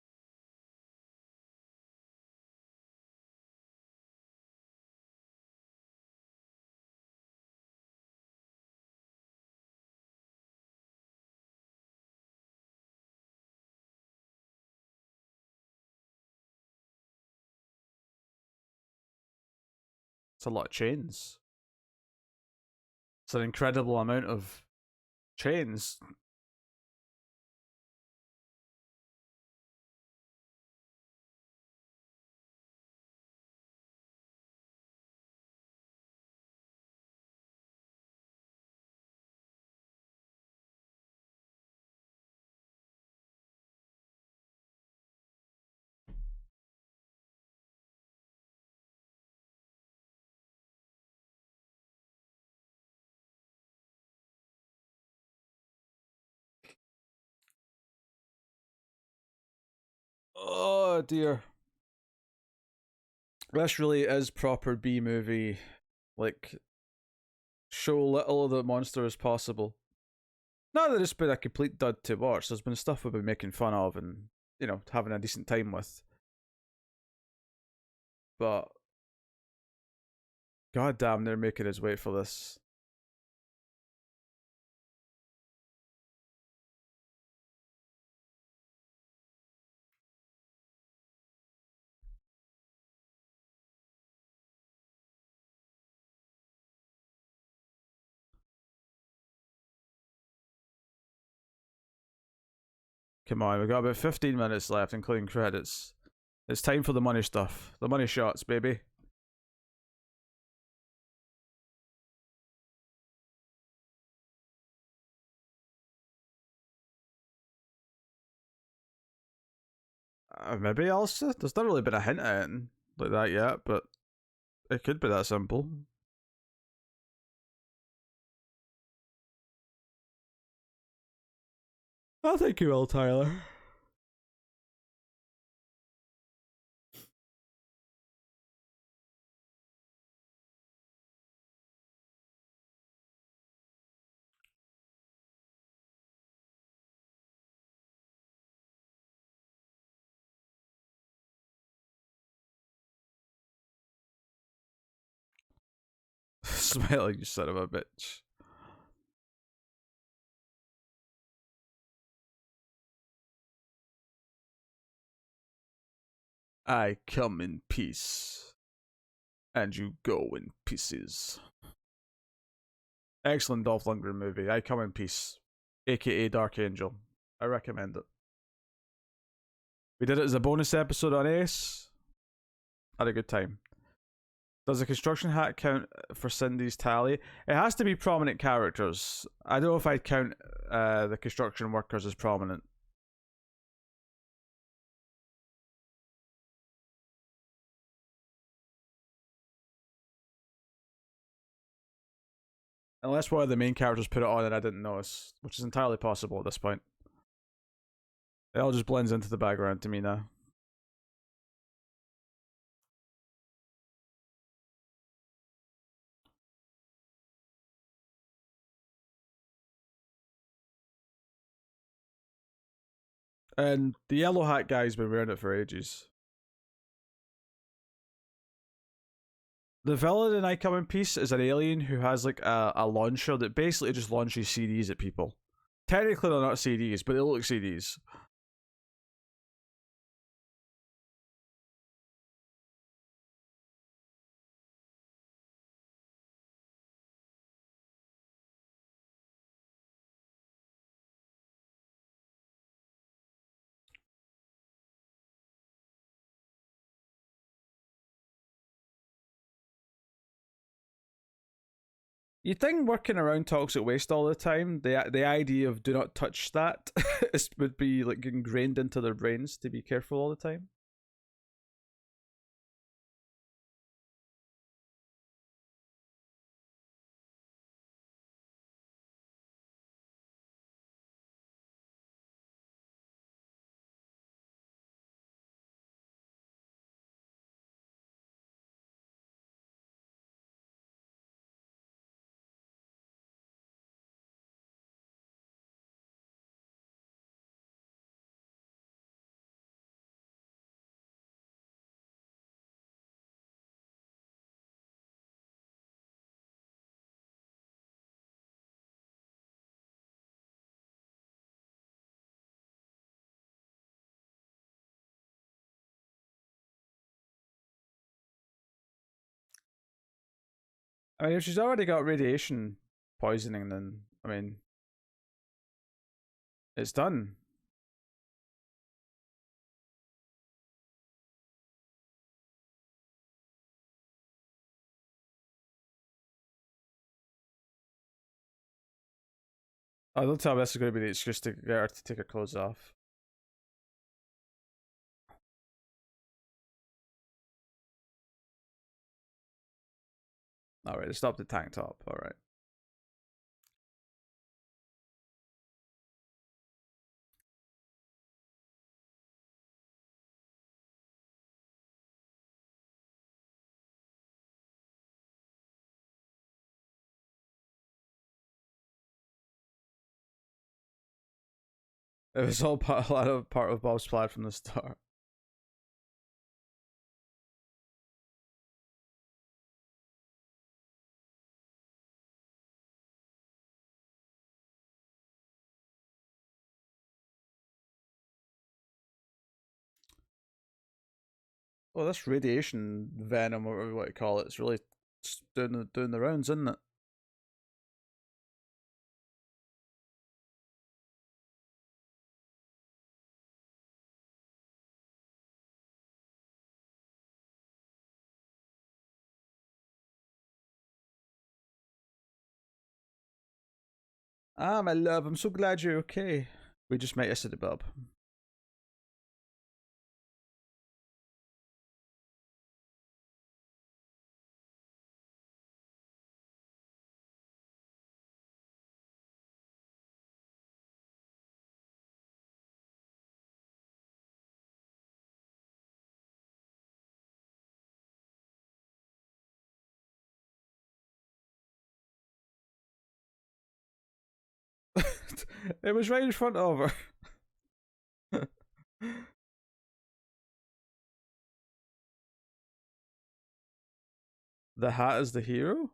It's a lot of chains. It's an incredible amount of chains. Oh dear. This really is proper B movie. Like, show little of the monster as possible. Not that it's been a complete dud to watch. There's been stuff we've been making fun of and, you know, having a decent time with. But god damn, they're making us wait for this. Come on, we've got about 15 minutes left, including credits. It's time for the money stuff. The money shots, baby. Maybe Elsa? There's not really been a hint at it like that yet, but it could be that simple. I think you will, Tyler. Smiling, you son of a bitch. I come in peace, and you go in pieces. Excellent Dolph Lundgren movie. I Come in Peace, aka Dark Angel. I recommend it. We did it as a bonus episode on Ace. Had a good time. Does a construction hat count for Cindy's tally? It has to be prominent characters. I don't know if I'd count the construction workers as prominent. Unless one of the main characters put it on and I didn't notice, which is entirely possible at this point. It all just blends into the background to me now. And the yellow hat guy's been wearing it for ages. The villain in I Come in Peace is an alien who has like a launcher that basically just launches CDs at people. Technically, they're not CDs, but they look like CDs. You'd think working around toxic waste all the time, the idea of do not touch that would be like ingrained into their brains to be careful all the time. I mean, if she's already got radiation poisoning, then I mean, it's done. I don't tell this is going to be the excuse to get her to take her clothes off. Alright, stop the tank top. Alright. It was all part of Bob's plan from the start. Well, this radiation venom, or whatever you want to call it, it's really doing the rounds, isn't it? Ah, my love, I'm so glad you're okay. We just met yesterday, Bob. It was right in front of her. The hat is the hero?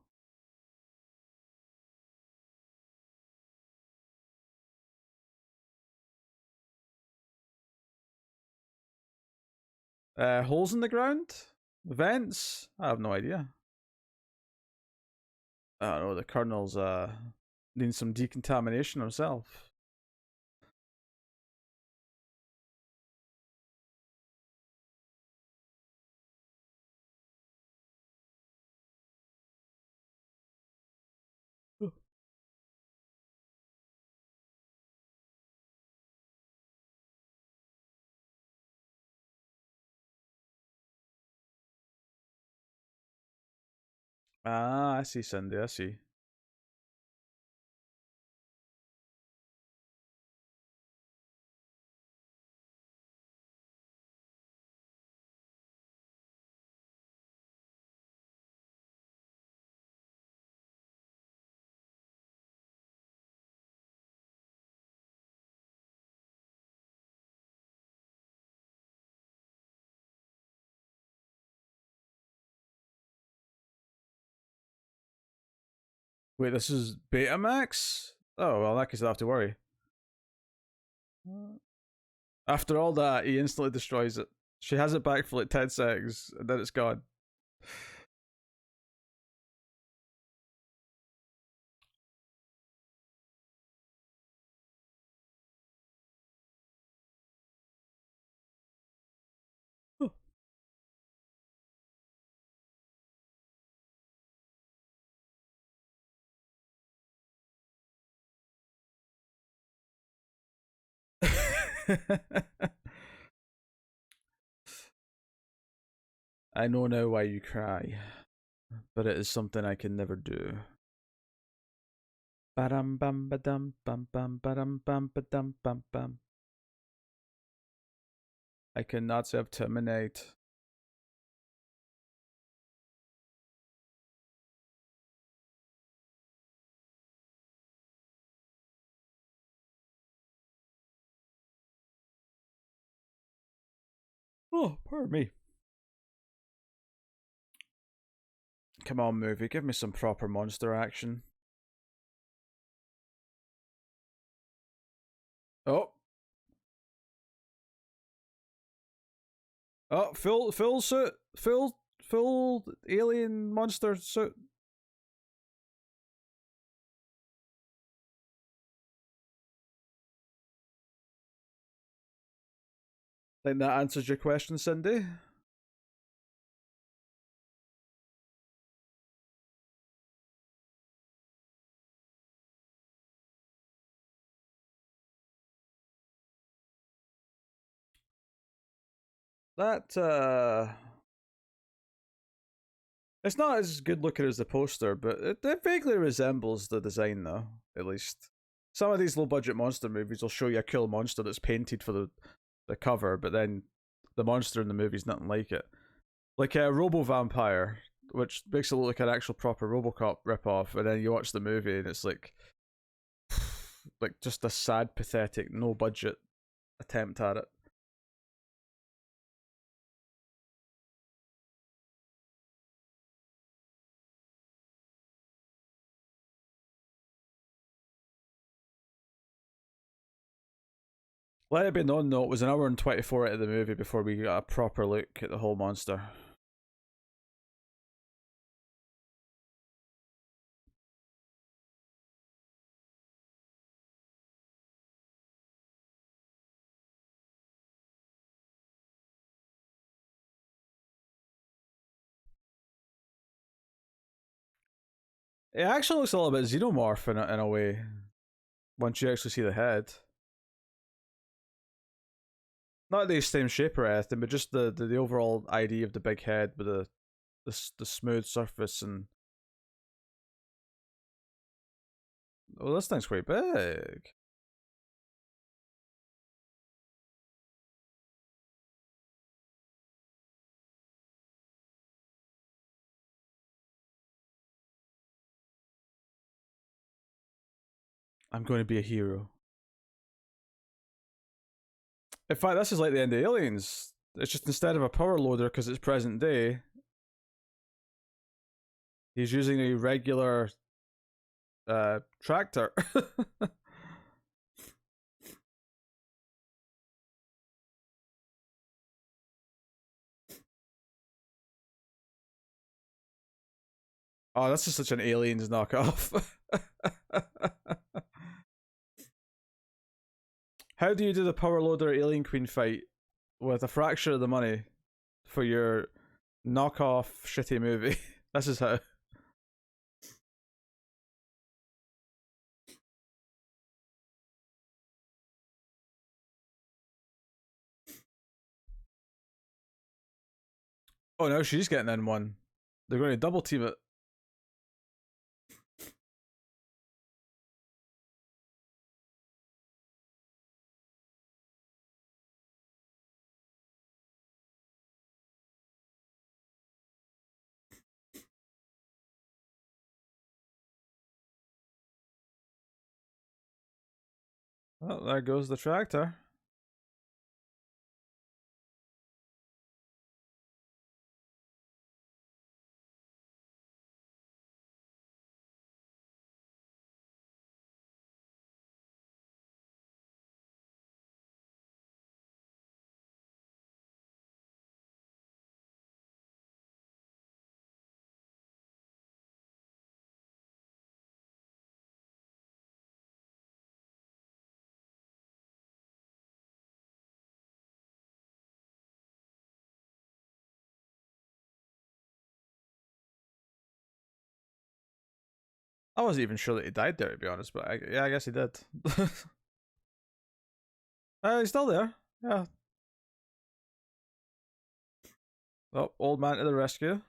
Holes in the ground? Vents? I have no idea. I don't know, the Colonel's needs some decontamination himself. Ah, I see, Cindy, I see. Wait, this is Betamax? Oh, well, in that case, I don't have to worry. After all that, he instantly destroys it. She has it back for like 10 seconds, and then it's gone. I know now why you cry, but it is something I can never do. Ba-dum bum ba-dum bum bum ba-dum bum ba-dum bum bum. I cannot self-terminate. Oh, pardon me. Come on, movie, give me some proper monster action. Oh. Oh, full suit. Full alien monster suit. Think that answers your question, Cindy? That it's not as good looking as the poster, but it vaguely resembles the design though, at least. Some of these low budget monster movies will show you a cool monster that's painted for the cover, but then the monster in the movie's nothing like it. Like a Robo Vampire, which makes it look like an actual proper Robocop ripoff, and then you watch the movie and it's like just a sad, pathetic, no budget attempt at it. Let it be known though, it was an hour and 24 out of the movie before we got a proper look at the whole monster. It actually looks a little bit xenomorph in a way, once you actually see the head. Not the same shape or anything, but just the overall idea of the big head with the smooth surface and. Well, this thing's quite big. I'm going to be a hero. In fact, this is like the end of Aliens. It's just instead of a power loader, because it's present day, he's using a regular tractor. Oh, that's just such an Aliens knockoff. How do you do the power loader Alien Queen fight with a fraction of the money for your knockoff shitty movie? This is how. Oh no, she's getting in one. They're going to double team it. Well, there goes the tractor. I wasn't even sure that he died there, to be honest, but yeah, I guess he did. He's still there. Yeah. Oh, old man to the rescue.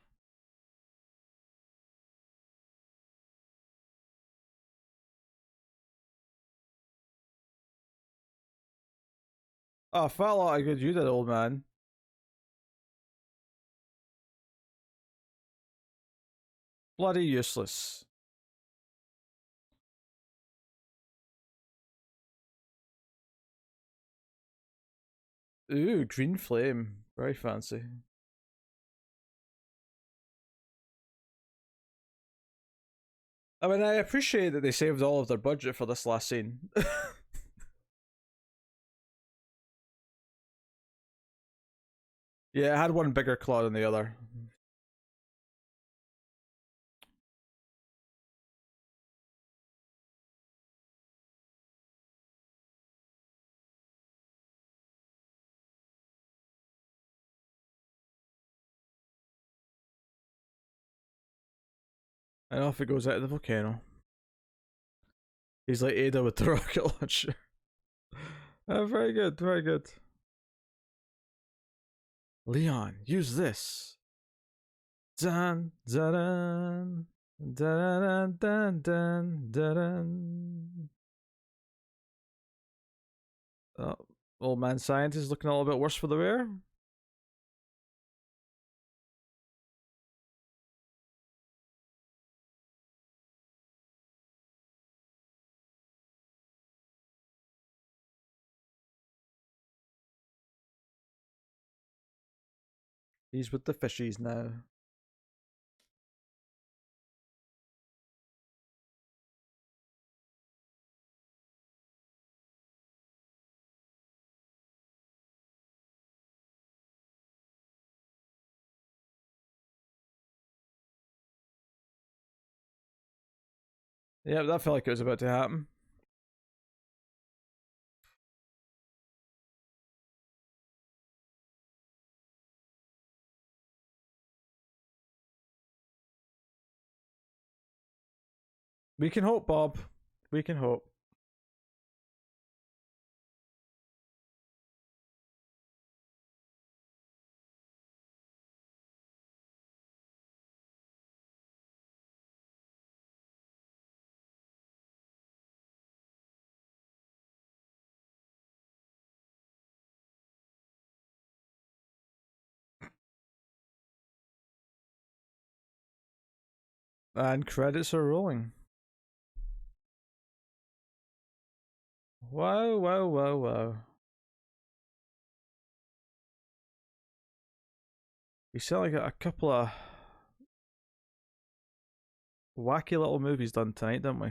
Oh, felt like good you did, old man. Bloody useless. Ooh, green flame. Very fancy. I mean, I appreciate that they saved all of their budget for this last scene. Yeah, it had one bigger claw than the other. And off it goes out of the volcano. He's like Ada with the rocket launcher. Very good, very good. Leon, use this. Dun dun dun dun dun dun dun. Oh, old man scientist looking a little bit worse for the wear. He's with the fishies now. Yeah, that felt like it was about to happen. We can hope, Bob. We can hope. And credits are rolling. Wow, wow, wow, wow. We certainly got a couple of wacky little movies done tonight, didn't we?